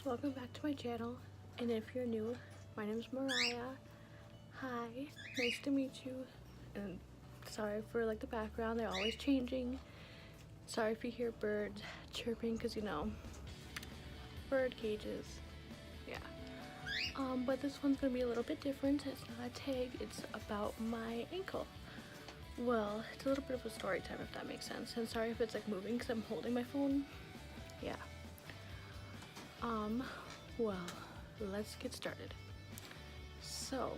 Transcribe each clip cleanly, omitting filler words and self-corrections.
Welcome back to my channel, and if you're new, my name is Mariah. Hi, nice to meet you, and sorry for the background, they're always changing. Sorry if you hear birds chirping, because bird cages. Yeah. But this one's gonna be a little bit different. It's not a tag, it's about my ankle. Well, it's a little bit of a story time, if that makes sense, and sorry if it's moving because I'm holding my phone. Yeah. Well, let's get started. So,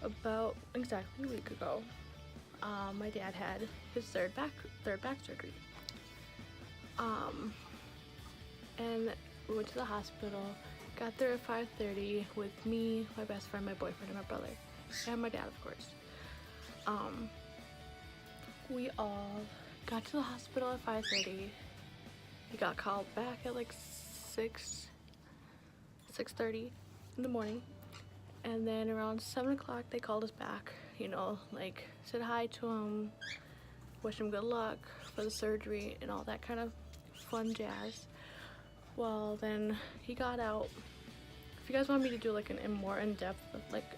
about exactly a week ago, my dad had his third back surgery. And we went to the hospital, got there at 5:30 with me, my best friend, my boyfriend, and my brother, and my dad, of course. We all got to the hospital at 5:30. He got called back at 6:30 in the morning, and then around 7 o'clock they called us back, said hi to him, wish him good luck for the surgery and all that kind of fun jazz. Well, then he got out. If you guys want me to do a more in-depth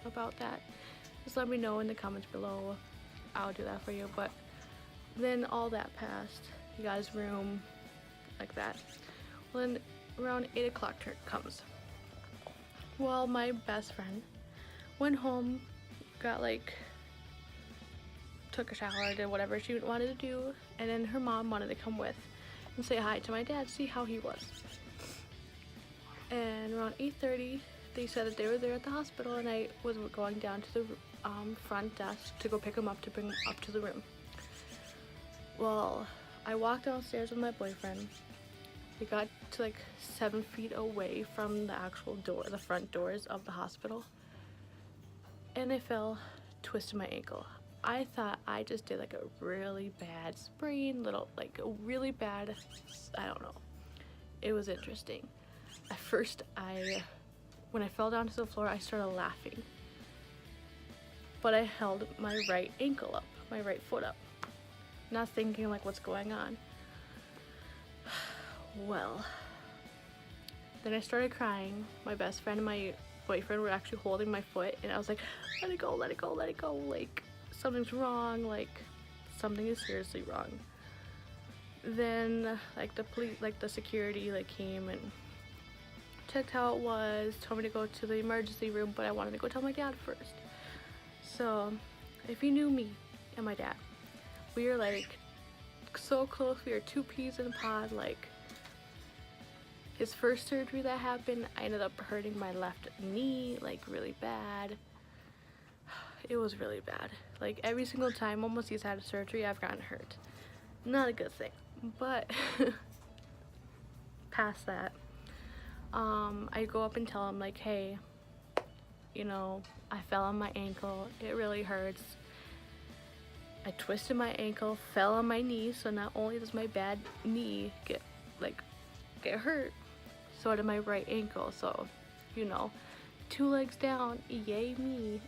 about that, just let me know in the comments below. I'll do that for you. But then all that passed, he got his room, like that. Well, then around 8 o'clock comes. Well, my best friend went home, got took a shower, did whatever she wanted to do, and then her mom wanted to come with and say hi to my dad, see how he was. And around 8:30 they said that they were there at the hospital, and I was going down to the front desk to go pick him up to bring him up to the room. Well, I walked downstairs with my boyfriend. We got to 7 feet away from the actual door, the front doors of the hospital, and I fell, twisted my ankle. I thought I just did a really bad sprain, a really bad, I don't know. It was interesting. At first, when I fell down to the floor, I started laughing, but I held my right ankle up, my right foot up, not thinking what's going on. Well, then I started crying. My best friend and my boyfriend were actually holding my foot, and I was like, let it go, let it go, let it go, something's wrong, something is seriously wrong. Then the police, the security came and checked how it was, told me to go to the emergency room, but I wanted to go tell my dad first. So if you knew me and my dad, we were so close. We were two peas in a pod. His first surgery that happened, I ended up hurting my left knee really bad. It was really bad. Every single time almost he's had a surgery, I've gotten hurt. Not a good thing. But past that, I go up and tell him hey, I fell on my ankle, it really hurts. I twisted my ankle, fell on my knee, so not only does my bad knee get hurt, so did my right ankle. So 2 legs down, yay me.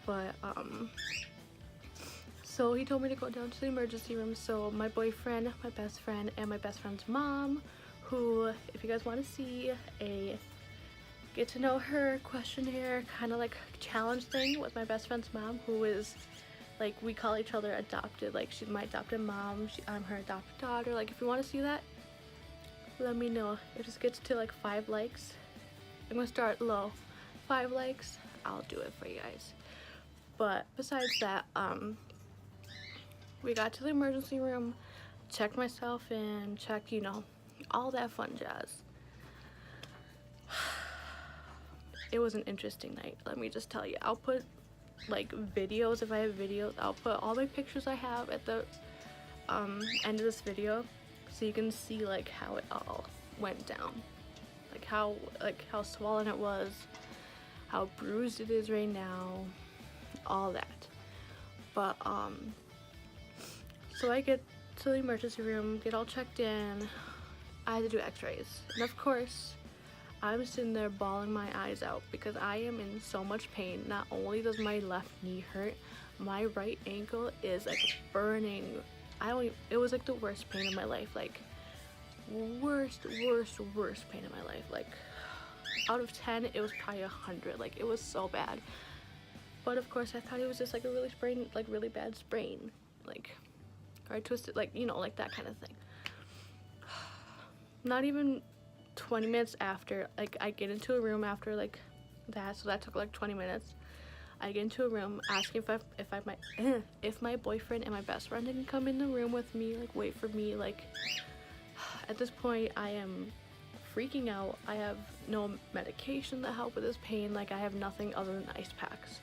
But so he told me to go down to the emergency room. So my boyfriend, my best friend, and my best friend's mom, who, if you guys want to see a get to know her questionnaire kind of challenge thing with my best friend's mom, who is we call each other adopted, she's my adopted mom, I'm her adopted daughter. If you want to see that, let me know. If it gets to 5 likes, I'm gonna start low. 5 likes, I'll do it for you guys. But besides that, we got to the emergency room, checked myself in, checked all that fun jazz. It was an interesting night, let me just tell you. I'll put videos, if I have videos, I'll put all my pictures I have at the end of this video, so you can see how it all went down, how swollen it was, how bruised it is right now, all that. But so I get to the emergency room, get all checked in. I had to do x-rays, and of course I'm sitting there bawling my eyes out because I am in so much pain. Not only does my left knee hurt, my right ankle is burning. It was the worst pain of my life. worst pain in my life. Like, out of 10, it was probably 100. Like, it was so bad. But of course, I thought it was just like a really bad sprain, like, or I twisted, like, you know, like that kind of thing. Not even 20 minutes after, like, I get into a room after like that, so that took like 20 minutes. I get into a room asking if my boyfriend and my best friend can come in the room with me, like, wait for me. Like, at this point, I am freaking out. I have no medication to help with this pain. Like, I have nothing other than ice packs.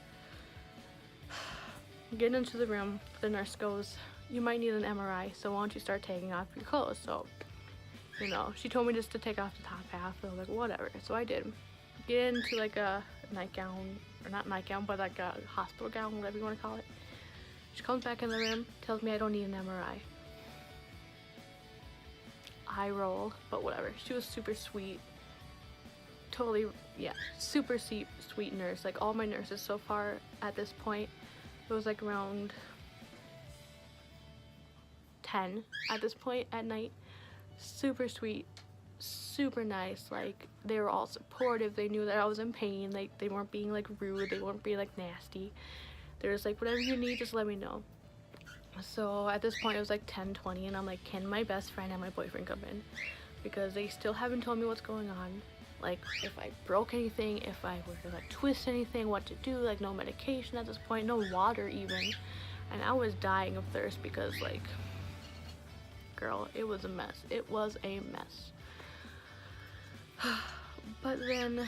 Getting into the room, the nurse goes, "You might need an MRI, so why don't you start taking off your clothes?" So, you know, she told me just to take off the top half. I was like, whatever. So I did. Get into like a nightgown, or not nightgown, but like a hospital gown, whatever you want to call it. She comes back in the room, tells me I don't need an MRI. I roll, but whatever. She was super sweet. Totally, yeah, super sweet nurse. Like, all my nurses so far at this point, it was like around 10 at this point at night. Super sweet, super nice. Like, they were all supportive. They knew that I was in pain. Like, they weren't being like rude. They weren't being like nasty. They're just like, whatever you need, just let me know. So at this point, it was like 10:20, and I'm like, can my best friend and my boyfriend come in? Because they still haven't told me what's going on. Like, if I broke anything, if I were to like twist anything, what to do. Like, no medication at this point, no water even. And I was dying of thirst because, like, girl, it was a mess. It was a mess. But then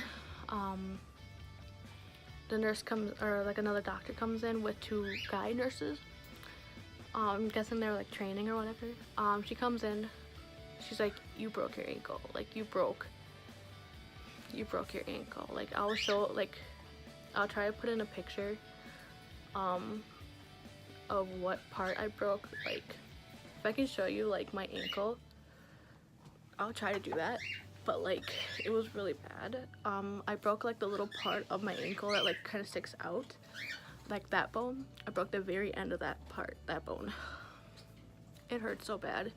the nurse comes, or like another doctor comes in with 2 guy nurses. I'm guessing they're like training or whatever. She comes in, she's like, "You broke your ankle. Like, you broke your ankle." Like, I'll show, like, I'll try to put in a picture of what part I broke. Like, if I can show you like my ankle, I'll try to do that. But like, it was really bad. I broke like the little part of my ankle that like kind of sticks out, like that bone. I broke the very end of that bone. It hurt so bad.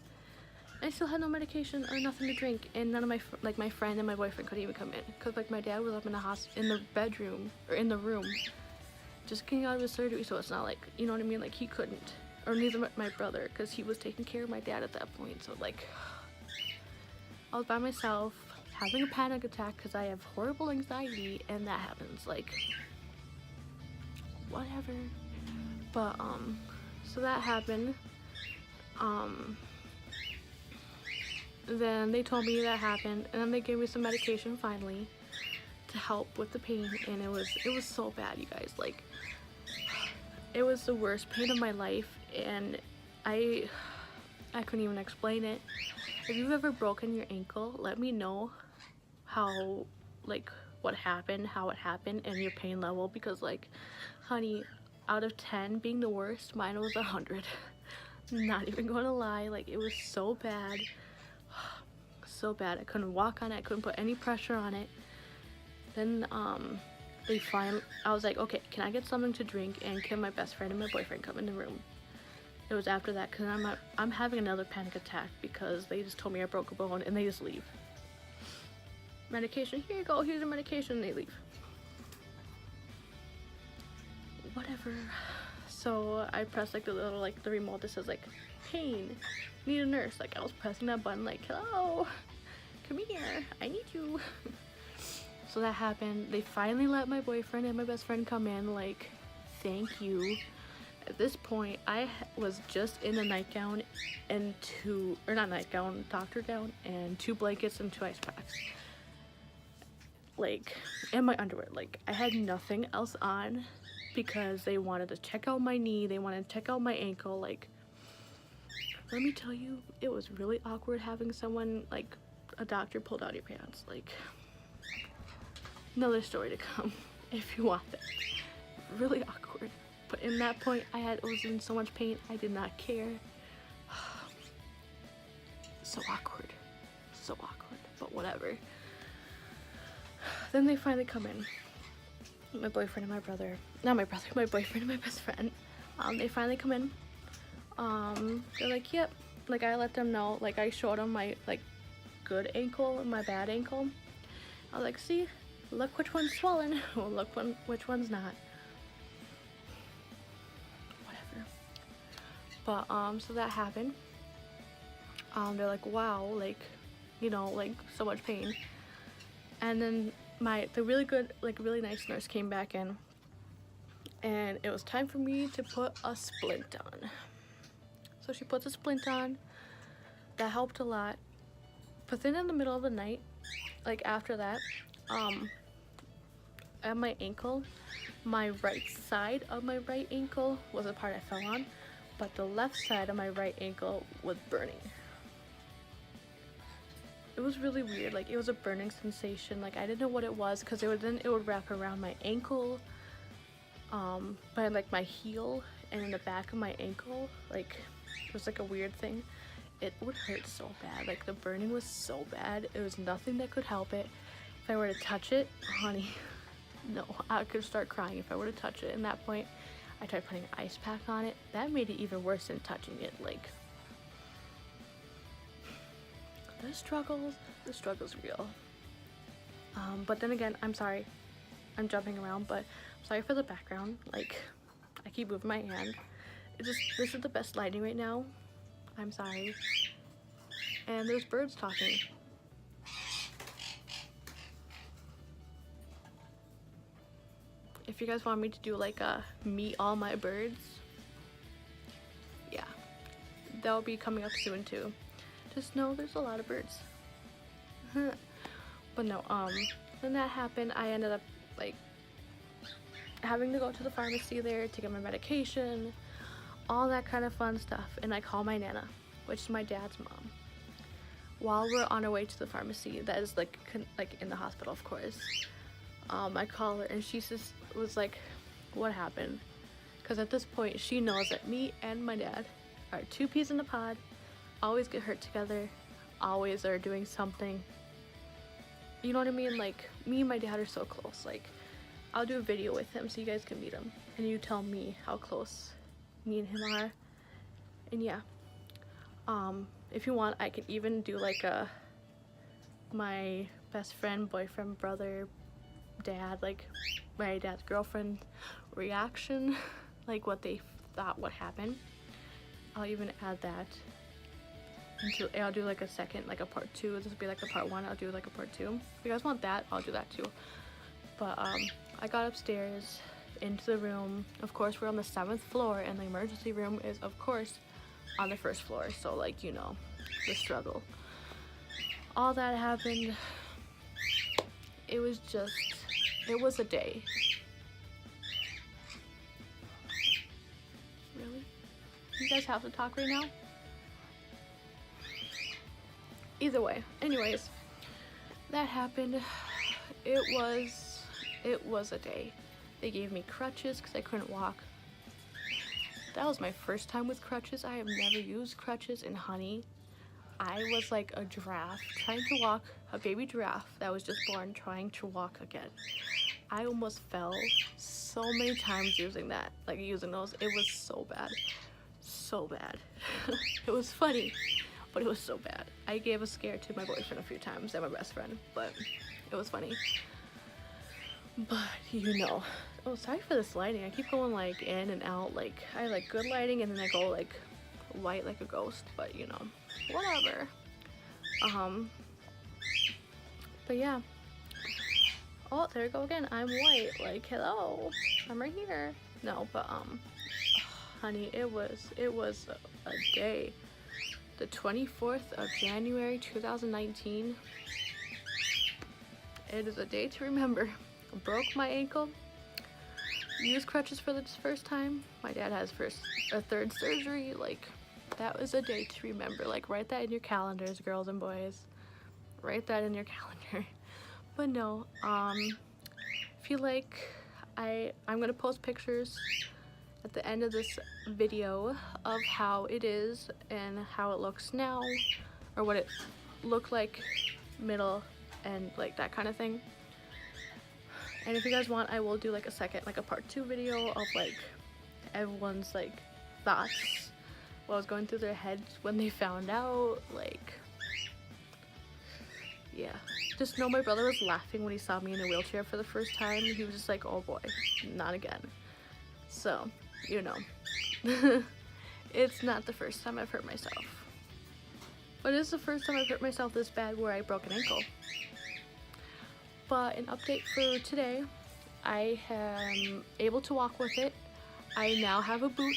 I still had no medication or nothing to drink, and none of my friend and my boyfriend could even come in, because like my dad was up in the bedroom, or in the room, just getting out of his surgery. So it's not like, you know what I mean, like, he couldn't, or neither my brother, because he was taking care of my dad at that point. So like, I was by myself having a panic attack because I have horrible anxiety, and that happens, like, whatever. But so that happened. Then they told me that happened, and then they gave me some medication finally to help with the pain, and it was so bad, you guys. Like, it was the worst pain of my life, and I couldn't even explain it. If you've ever broken your ankle, let me know how, like, what happened, how it happened, and your pain level, because, like, honey, out of 10 being the worst, mine was 100. Not even gonna lie. Like, it was so bad. So bad. I couldn't walk on it. I couldn't put any pressure on it. Then I was like, okay, can I get something to drink, and can my best friend and my boyfriend come in the room? It was after that, because I'm having another panic attack because they just told me I broke a bone, and they just leave. Medication, here you go, here's your medication, and they leave. Whatever. So I pressed like the little, like, the remote that says like, pain, need a nurse. Like, I was pressing that button like, hello, come here, I need you. So that happened. They finally let my boyfriend and my best friend come in. Like, thank you. At this point, I was just in a nightgown and doctor gown, and 2 blankets and 2 ice packs. Like, and my underwear. Like, I had nothing else on because they wanted to check out my knee. They wanted to check out my ankle. Like, let me tell you, it was really awkward having someone, like, a doctor pulled out your pants. Like, another story to come if you want that. Really awkward. But in that point, I was in so much pain, I did not care. So awkward. So awkward. But whatever. Then they finally come in. My boyfriend and my brother. Not my brother, my boyfriend and my best friend. They finally come in. They're like, yep. Like, I let them know. Like, I showed them my, like, good ankle and my bad ankle. I was like, see, look which one's swollen. Well, look which one's not. Whatever. But so that happened. They're like, wow, like, you know, like so much pain. And then the really nice nurse came back in, and it was time for me to put a splint on. So she puts a splint on. That helped a lot. But then in the middle of the night, like after that, at my ankle, my right side of my right ankle was the part I fell on, but the left side of my right ankle was burning. It was really weird. Like, it was a burning sensation. Like, I didn't know what it was, because it would wrap around my ankle, by like my heel and in the back of my ankle. Like, it was like a weird thing. It would hurt so bad. Like, the burning was so bad. It was nothing that could help it. If I were to touch it, honey, no, I could start crying if I were to touch it. In that point, I tried putting an ice pack on it. That made it even worse than touching it. Like, the struggle's real. But then again, I'm sorry, I'm jumping around, but I'm sorry for the background. Like, I keep moving my hand. This is the best lighting right now. I'm sorry. And there's birds talking. If you guys want me to do like a meet all my birds, yeah, that'll be coming up soon too. Just know there's a lot of birds. But no, when that happened, I ended up like having to go to the pharmacy there to get my medication, all that kind of fun stuff. And I call my nana, which is my dad's mom, while we're on our way to the pharmacy. That is like in the hospital, of course. I call her, and she just was like, what happened? Because at this point she knows that me and my dad are two peas in a pod, always get hurt together, always are doing something. You know what I mean? Like, me and my dad are so close. Like, I'll do a video with him so you guys can meet him, and you tell me how close me and him are. And yeah, if you want, I could even do like my best friend, boyfriend, brother, dad, like my dad's girlfriend reaction, like what they thought would happen. I'll even add that into, I'll do like a second, like a part 2. This will be like a part 1. I'll do like a part 2. If you guys want that, I'll do that too. But I got upstairs into the room. Of course, we're on the 7th floor, and the emergency room is, of course, on the 1st floor. So, like, you know, the struggle. All that happened. It was a day. Really? You guys have to talk right now? Either way. Anyways, that happened. It was a day. They gave me crutches because I couldn't walk. That was my first time with crutches. I have never used crutches, and honey, I was like a giraffe trying to walk, a baby giraffe that was just born trying to walk again. I almost fell so many times using those. It was so bad. So bad. It was funny, but it was so bad. I gave a scare to my boyfriend a few times and my best friend, but it was funny. But you know, oh, sorry for this lighting. I keep going like in and out. Like, I have like good lighting, and then I go like white like a ghost, but you know, whatever. But yeah. Oh, there we go again. I'm white. Like, hello, I'm right here. No, but honey, it was a day. The 24th of January 2019. It is a day to remember. I broke my ankle. Used crutches for the first time. My dad has a third surgery. Like, that was a day to remember. Like, write that in your calendars, girls and boys. Write that in your calendar. But no, feel like I'm gonna post pictures at the end of this video of how it is and how it looks now, or what it looked like middle and like that kind of thing. And if you guys want, I will do like a second, like a part 2 video of like everyone's like thoughts, what was going through their heads when they found out. Like, yeah. Just know my brother was laughing when he saw me in a wheelchair for the first time. He was just like, oh boy, not again. So, you know. It's not the first time I've hurt myself. But it's the first time I've hurt myself this bad where I broke an ankle. But an update for today, I am able to walk with it. I now have a boot.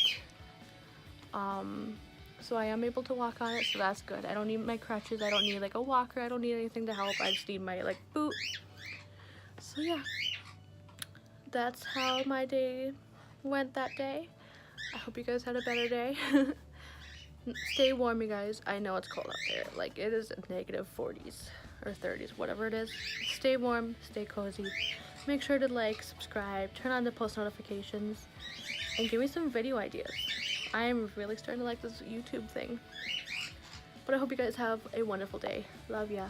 So I am able to walk on it, so that's good. I don't need my crutches, I don't need like a walker, I don't need anything to help. I just need my like boot. So yeah, that's how my day went that day. I hope you guys had a better day. Stay warm, you guys. I know it's cold out there. Like, it is negative 40s or 30s, whatever it is. Stay warm, stay cozy. Make sure to like, subscribe, turn on the post notifications, and give me some video ideas. I am really starting to like this YouTube thing. But I hope you guys have a wonderful day. Love ya.